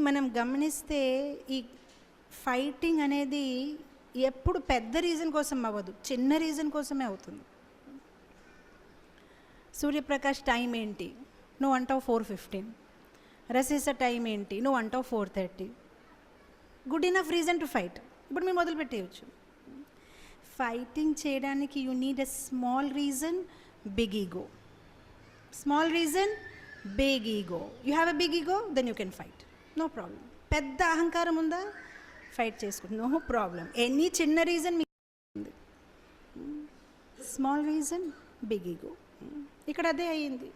మనం గమనిస్తే ఈ ఫైటింగ్ అనేది ఎప్పుడు పెద్ద రీజన్ కోసం అవ్వదు, చిన్న రీజన్ కోసమే అవుతుంది. సూర్యప్రకాష్ టైం ఏంటి, నువ్వు అంటావు 4:15. రసీస టైం ఏంటి, నువ్వు అంటావు 4:30. Good enough reason to fight. ఇప్పుడు మీరు మొదలు పెట్టేయచ్చు. ఫైటింగ్ చేయడానికి you need a small reason, big ego. Small reason, big ego. You have a big ego, then you can fight, no problem. పెద్ద అహంకారం ఉందా, ఫైట్ చేసుకుంటుంది, నో ప్రాబ్లం. ఎనీ చిన్న రీజన్ మీకు ఉంది. స్మాల్ రీజన్, బిగ్ ఈగో. ఇక్కడ అదే అయ్యింది.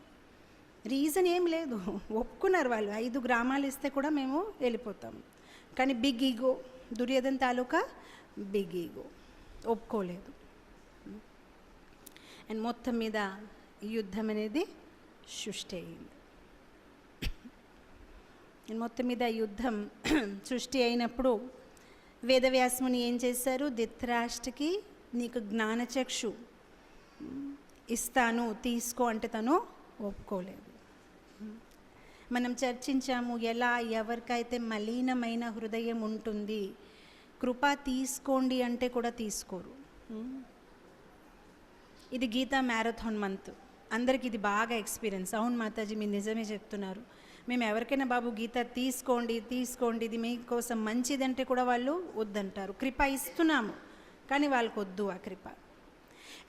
రీజన్ ఏం లేదు, ఒప్పుకున్నారు వాళ్ళు. 5 గ్రామాలు ఇస్తే కూడా మేము వెళ్ళిపోతాం. కానీ బిగ్ ఈగో, దుర్యోధన తాలూకా బిగ్ ఈగో ఒప్పుకోలేదు. అండ్ మొత్తం మీద యుద్ధం అనేది సృష్టి అయింది. మొత్తం మీద యుద్ధం సృష్టి అయినప్పుడు వేదవ్యాసముని ఏం చేశారు, ధృతరాష్ట్రకి నీకు జ్ఞానచక్షు ఇస్తాను తీసుకో అంటే తను ఒప్పుకోలేదు. మనం చర్చించాము ఎలా ఎవరికైతే మలినమైన హృదయం ఉంటుంది, కృప తీసుకోండి అంటే కూడా తీసుకోరు. ఇది గీతా మ్యారథాన్ మంత్, అందరికి ఇది బాగా ఎక్స్పీరియన్స్. అవును మాతాజీ, మీరు నిజమే చెప్తున్నారు. మేము ఎవరికైనా బాబు గీత తీసుకోండి తీసుకోండి, ఇది మీకోసం మంచిదంటే కూడా వాళ్ళు వద్దంటారు. కృప ఇస్తున్నాము కానీ వాళ్ళకు వద్దు ఆ కృప.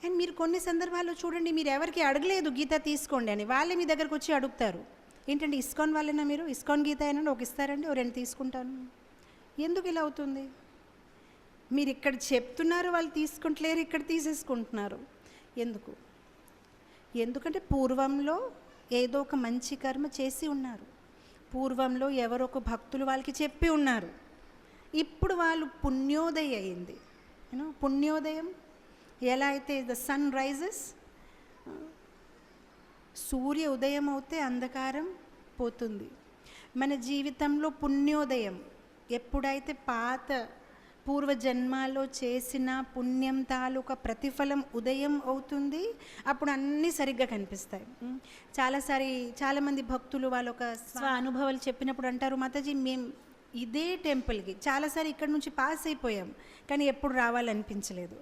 అండ్ మీరు కొన్ని సందర్భాల్లో చూడండి, మీరు ఎవరికి అడగలేదు గీత తీసుకోండి అని, వాళ్ళే మీ దగ్గరకు వచ్చి అడుగుతారు. ఏంటంటే ఇస్కాన్ వాళ్ళైనా, మీరు ఇస్కాన్ గీత అయినా ఒక ఇస్తారండి, 2 తీసుకుంటాను. ఎందుకు ఇలా అవుతుంది? మీరు ఇక్కడ చెప్తున్నారు, వాళ్ళు తీసుకుంటలేరు, ఇక్కడ తీసేసుకుంటున్నారు. ఎందుకు? ఎందుకంటే పూర్వంలో ఏదో ఒక మంచి కర్మ చేసి ఉన్నారు, పూర్వంలో ఎవరొక భక్తులు వాళ్ళకి చెప్పి ఉన్నారు. ఇప్పుడు వాళ్ళు పుణ్యోదయం అయింది. పుణ్యోదయం ఎలా అయితే ద సన్ రైజెస్, సూర్య ఉదయం అవుతే అంధకారం పోతుంది. మన జీవితంలో పుణ్యోదయం ఎప్పుడైతే పాత పూర్వజన్మాల్లో చేసిన పుణ్యం తాలూకా ప్రతిఫలం ఉదయం అవుతుంది, అప్పుడు అన్నీ సరిగ్గా కనిపిస్తాయి. చాలామంది భక్తులు వాళ్ళ ఒక స్వ అనుభవాలు చెప్పినప్పుడు అంటారు, మాతాజీ మేము ఇదే టెంపుల్కి చాలాసారి ఇక్కడ నుంచి పాస్ అయిపోయాం కానీ ఎప్పుడు రావాలనిపించలేదు.